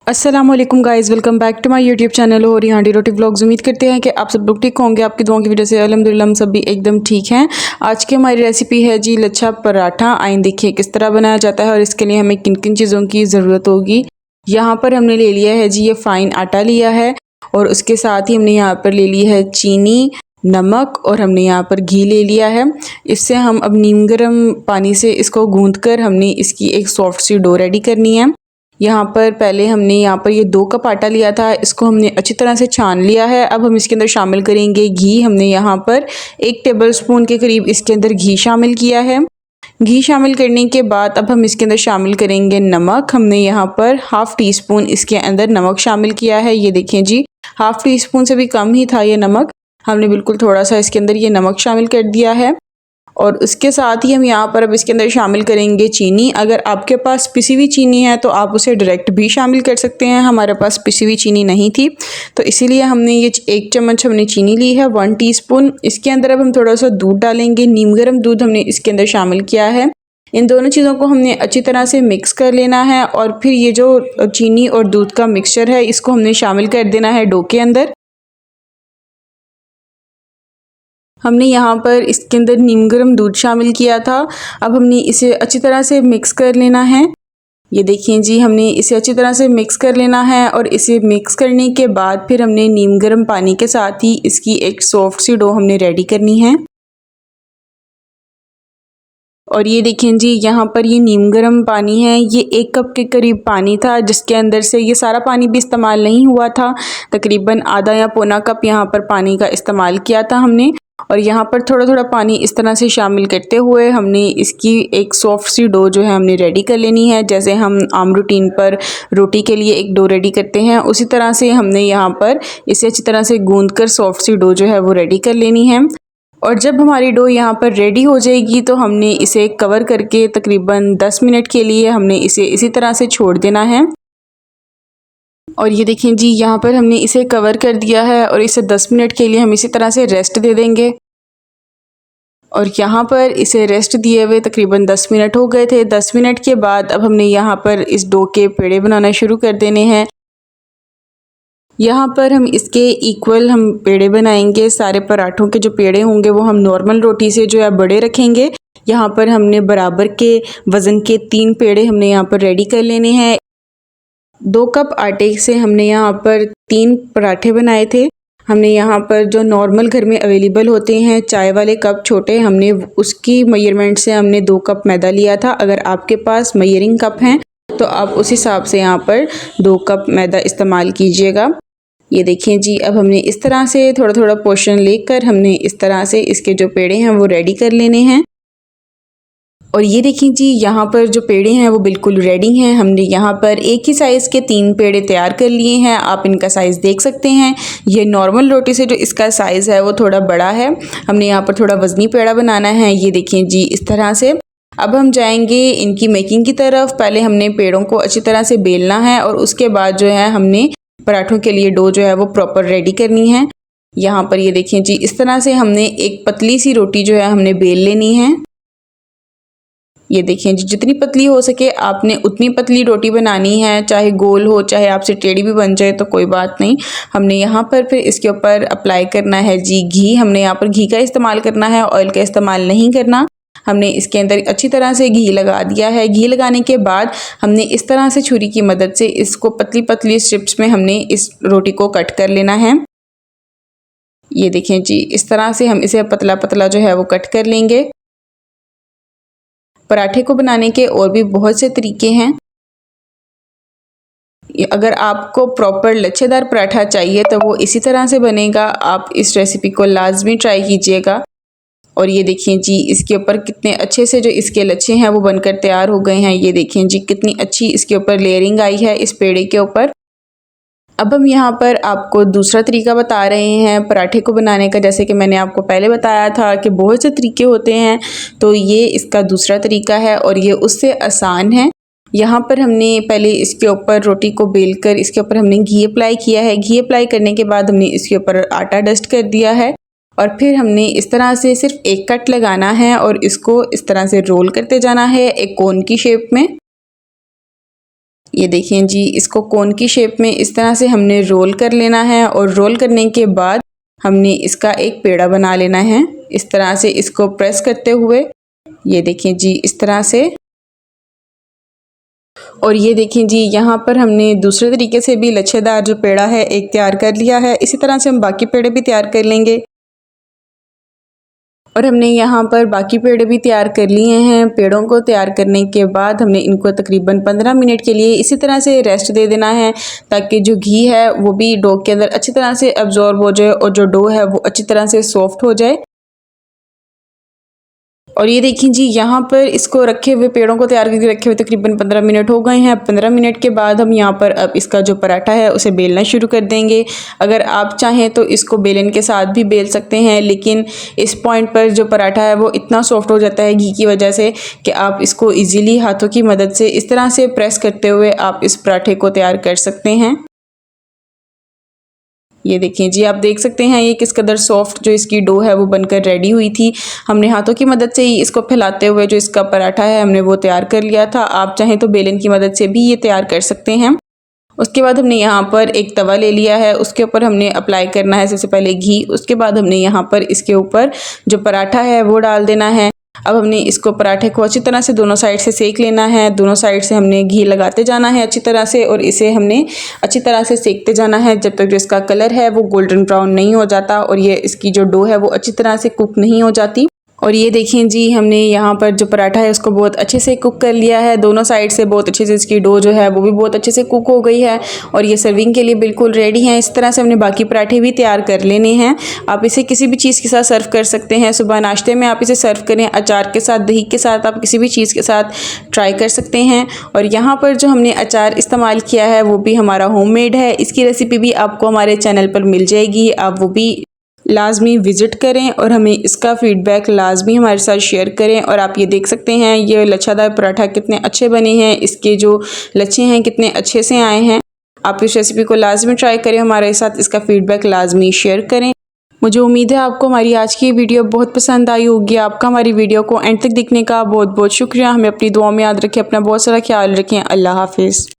अस्सलाम वालेकुम guys, welcome back to my YouTube channel और हांडी रोटी व्लॉग्स। उम्मीद करते हैं कि आप सब लोग ठीक होंगे। आपकी दुआओं की वजह से अल्हम्दुलिल्लाह हम सब भी एकदम ठीक हैं। आज की हमारी रेसिपी है जी लच्छा पराठा। आइए देखिए किस तरह बनाया जाता है और इसके लिए हमें किन किन चीज़ों की ज़रूरत होगी। यहाँ पर हमने ले लिया है जी ये फ़ाइन आटा लिया है और उसके साथ ही हमने यहाँ पर ले ली है चीनी, नमक और हमने यहाँ पर घी ले लिया है। इससे हम अब नीम गर्म पानी से इसको गूँथ कर हमने इसकी एक सॉफ्ट सी डो रेडी करनी है। यहाँ पर पहले हमने यहाँ पर ये 2 कप आटा लिया था, इसको हमने अच्छी तरह से छान लिया है। अब हम इसके अंदर शामिल करेंगे घी। हमने यहाँ पर 1 टेबलस्पून के करीब इसके अंदर घी शामिल किया है। घी शामिल करने के बाद अब हम इसके अंदर शामिल करेंगे नमक। हमने यहाँ पर हाफ़ टी स्पून इसके अंदर नमक शामिल किया है। ये देखें जी, हाफ़ टी स्पून से भी कम ही था ये नमक। हमने बिल्कुल थोड़ा सा इसके अंदर ये नमक शामिल कर दिया है और उसके साथ ही हम यहाँ पर अब इसके अंदर शामिल करेंगे चीनी। अगर आपके पास पिसी हुई चीनी है तो आप उसे डायरेक्ट भी शामिल कर सकते हैं। हमारे पास पिसी हुई चीनी नहीं थी तो इसीलिए हमने ये 1 चम्मच हमने चीनी ली है, 1 टीस्पून। इसके अंदर अब हम थोड़ा सा दूध डालेंगे, नीम गर्म दूध हमने इसके अंदर शामिल किया है। इन दोनों चीज़ों को हमने अच्छी तरह से मिक्स कर लेना है और फिर ये जो चीनी और दूध का मिक्सचर है इसको हमने शामिल कर देना है डो के अंदर। हमने यहाँ पर इसके अंदर नीम गर्म दूध शामिल किया था। अब हमने इसे अच्छी तरह से मिक्स कर लेना है। ये देखिए जी, हमने इसे अच्छी तरह से मिक्स कर लेना है और इसे मिक्स करने के बाद फिर हमने नीम गर्म पानी के साथ ही इसकी एक सॉफ्ट सी डो हमने रेडी करनी है। और ये देखें जी, यहाँ पर ये नीम गर्म पानी है, ये 1 कप के करीब पानी था जिसके अंदर से ये सारा पानी भी इस्तेमाल नहीं हुआ था। तकरीबन आधा या पौना कप यहाँ पर पानी का इस्तेमाल किया था हमने। और यहाँ पर थोड़ा थोड़ा पानी इस तरह से शामिल करते हुए हमने इसकी एक सॉफ्ट सी डो जो है हमने रेडी कर लेनी है। जैसे हम आम रूटीन पर रोटी के लिए एक डो रेडी करते हैं उसी तरह से हमने यहाँ पर इसे अच्छी तरह से गूंद कर सॉफ्ट सी डो जो है वो रेडी कर लेनी है। और जब हमारी डो यहाँ पर रेडी हो जाएगी तो हमने इसे कवर करके तकरीबन 10 मिनट के लिए हमने इसे इसी तरह से छोड़ देना है। और ये देखें जी, यहाँ पर हमने इसे कवर कर दिया है और इसे 10 मिनट के लिए हम इसी तरह से रेस्ट दे देंगे। और यहाँ पर इसे रेस्ट दिए हुए तकरीबन 10 मिनट हो गए थे। 10 मिनट के बाद अब हमने यहाँ पर इस डो के पेड़े बनाना शुरू कर देने हैं। यहाँ पर हम इसके इक्वल हम पेड़े बनाएंगे। सारे पराठों के जो पेड़े होंगे वो हम नॉर्मल रोटी से जो है बड़े रखेंगे। यहाँ पर हमने बराबर के वज़न के 3 पेड़े हमने यहाँ पर रेडी कर लेने हैं। 2 कप आटे से हमने यहाँ पर 3 पराठे बनाए थे। हमने यहाँ पर जो नॉर्मल घर में अवेलेबल होते हैं चाय वाले कप छोटे, हमने उसकी मेजरमेंट से हमने 2 कप मैदा लिया था। अगर आपके पास मेजरिंग कप हैं तो आप उस हिसाब से यहाँ पर 2 कप मैदा इस्तेमाल कीजिएगा। ये देखिए जी, अब हमने इस तरह से थोड़ा थोड़ा पोर्शन लेकर हमने इस तरह से इसके जो पेड़े हैं वो रेडी कर लेने हैं। और ये देखिए जी, यहाँ पर जो पेड़े हैं वो बिल्कुल रेडी हैं। हमने यहाँ पर एक ही साइज़ के 3 पेड़े तैयार कर लिए हैं। आप इनका साइज़ देख सकते हैं। ये नॉर्मल रोटी से जो इसका साइज़ है वो थोड़ा बड़ा है। हमने यहाँ पर थोड़ा वज़नी पेड़ा बनाना है। ये देखिए जी, इस तरह से। अब हम जाएंगे इनकी मेकिंग की तरफ। पहले हमने पेड़ों को अच्छी तरह से बेलना है और उसके बाद जो है हमने पराठों के लिए डो जो है वो प्रॉपर रेडी करनी है। यहाँ पर ये देखिए जी, इस तरह से हमने एक पतली सी रोटी जो है हमने बेल लेनी है। ये देखिए जी, जितनी पतली हो सके आपने उतनी पतली रोटी बनानी है, चाहे गोल हो चाहे आपसे टेढ़ी भी बन जाए तो कोई बात नहीं। हमने यहाँ पर फिर इसके ऊपर अप्लाई करना है जी घी। हमने यहाँ पर घी का इस्तेमाल करना है, ऑयल का इस्तेमाल नहीं करना। हमने इसके अंदर अच्छी तरह से घी लगा दिया है। घी लगाने के बाद हमने इस तरह से छुरी की मदद से इसको पतली पतली स्ट्रिप्स में हमने इस रोटी को कट कर लेना है। ये देखें जी, इस तरह से हम इसे पतला पतला जो है वो कट कर लेंगे। पराठे को बनाने के और भी बहुत से तरीके हैं। अगर आपको प्रॉपर लच्छेदार पराठा चाहिए तो वो इसी तरह से बनेगा। आप इस रेसिपी को लाजमी ट्राई कीजिएगा। और ये देखिए जी, इसके ऊपर कितने अच्छे से जो इसके लच्छे हैं वो बनकर तैयार हो गए हैं। ये देखें जी, कितनी अच्छी इसके ऊपर लेयरिंग आई है इस पेड़े के ऊपर। अब हम यहाँ पर आपको दूसरा तरीका बता रहे हैं पराठे को बनाने का। जैसे कि मैंने आपको पहले बताया था कि बहुत से तरीके होते हैं, तो ये इसका दूसरा तरीका है और ये उससे आसान है। यहाँ पर हमने पहले इसके ऊपर रोटी को बेलकर इसके ऊपर हमने घी अप्लाई किया है। घी अप्लाई करने के बाद हमने इसके ऊपर आटा डस्ट कर दिया है और फिर हमने इस तरह से सिर्फ एक कट लगाना है और इसको इस तरह से रोल करते जाना है एक कोन की शेप में। ये देखें जी, इसको कोन की शेप में इस तरह से हमने रोल कर लेना है और रोल करने के बाद हमने इसका एक पेड़ा बना लेना है। इस तरह से इसको प्रेस करते हुए, ये देखें जी इस तरह से। और ये देखें जी, यहाँ पर हमने दूसरे तरीके से भी लच्छेदार जो पेड़ा है एक तैयार कर लिया है। इसी तरह से हम बाकी पेड़े भी तैयार कर लेंगे। और हमने यहाँ पर बाकी पेड़े भी तैयार कर लिए हैं। पेड़ों को तैयार करने के बाद हमने इनको तकरीबन 15 मिनट के लिए इसी तरह से रेस्ट दे देना है, ताकि जो घी है वो भी डो के अंदर अच्छी तरह से अब्जॉर्ब हो जाए और जो डो है वो अच्छी तरह से सॉफ्ट हो जाए। और ये देखिए जी, यहाँ पर इसको रखे हुए पेड़ों को तैयार करके रखे हुए तकरीबन 15 मिनट हो गए हैं। 15 मिनट के बाद हम यहाँ पर अब इसका जो पराठा है उसे बेलना शुरू कर देंगे। अगर आप चाहें तो इसको बेलन के साथ भी बेल सकते हैं, लेकिन इस पॉइंट पर जो पराठा है वो इतना सॉफ्ट हो जाता है घी की वजह से कि आप इसको ईज़िली हाथों की मदद से इस तरह से प्रेस करते हुए आप इस पराठे को तैयार कर सकते हैं। ये देखें जी, आप देख सकते हैं ये किस कदर सॉफ्ट जो इसकी डो है वो बनकर रेडी हुई थी। हमने हाथों की मदद से ही इसको फैलाते हुए जो इसका पराठा है हमने वो तैयार कर लिया था। आप चाहें तो बेलन की मदद से भी ये तैयार कर सकते हैं। उसके बाद हमने यहाँ पर एक तवा ले लिया है, उसके ऊपर हमने अप्लाई करना है सबसे पहले घी। उसके बाद हमने यहाँ पर इसके ऊपर जो पराठा है वो डाल देना है। अब हमने इसको पराठे को अच्छी तरह से दोनों साइड से सेक लेना है। दोनों साइड से हमने घी लगाते जाना है अच्छी तरह से, और इसे हमने अच्छी तरह से सेकते जाना है जब तक जो इसका कलर है वो गोल्डन ब्राउन नहीं हो जाता और ये इसकी जो डो है वो अच्छी तरह से कुक नहीं हो जाती। और ये देखें जी, हमने यहाँ पर जो पराठा है उसको बहुत अच्छे से कुक कर लिया है। दोनों साइड से बहुत अच्छे से इसकी डो जो है वो भी बहुत अच्छे से कुक हो गई है और ये सर्विंग के लिए बिल्कुल रेडी है। इस तरह से हमने बाकी पराठे भी तैयार कर लेने हैं। आप इसे किसी भी चीज़ के साथ सर्व कर सकते हैं। सुबह नाश्ते में आप इसे सर्व करें, अचार के साथ, दही के साथ, आप किसी भी चीज़ के साथ ट्राई कर सकते हैं। और यहाँ पर जो हमने अचार इस्तेमाल किया है वो भी हमारा होममेड है। इसकी रेसिपी भी आपको हमारे चैनल पर मिल जाएगी, आप वो भी लाजमी विज़िट करें और हमें इसका फ़ीडबैक लाजमी हमारे साथ शेयर करें। और आप ये देख सकते हैं ये लच्छादार पराठा कितने अच्छे बने हैं, इसके जो लच्छे हैं कितने अच्छे से आए हैं। आप इस रेसिपी को लाजमी ट्राई करें, हमारे साथ इसका फ़ीडबैक लाजमी शेयर करें। मुझे उम्मीद है आपको हमारी आज की वीडियो बहुत पसंद आई होगी। आपका हमारी वीडियो को एंड तक देखने का बहुत बहुत शुक्रिया। हमें अपनी दुआ में याद रखें, अपना बहुत सारा ख्याल रखें। अल्लाह हाफिज़।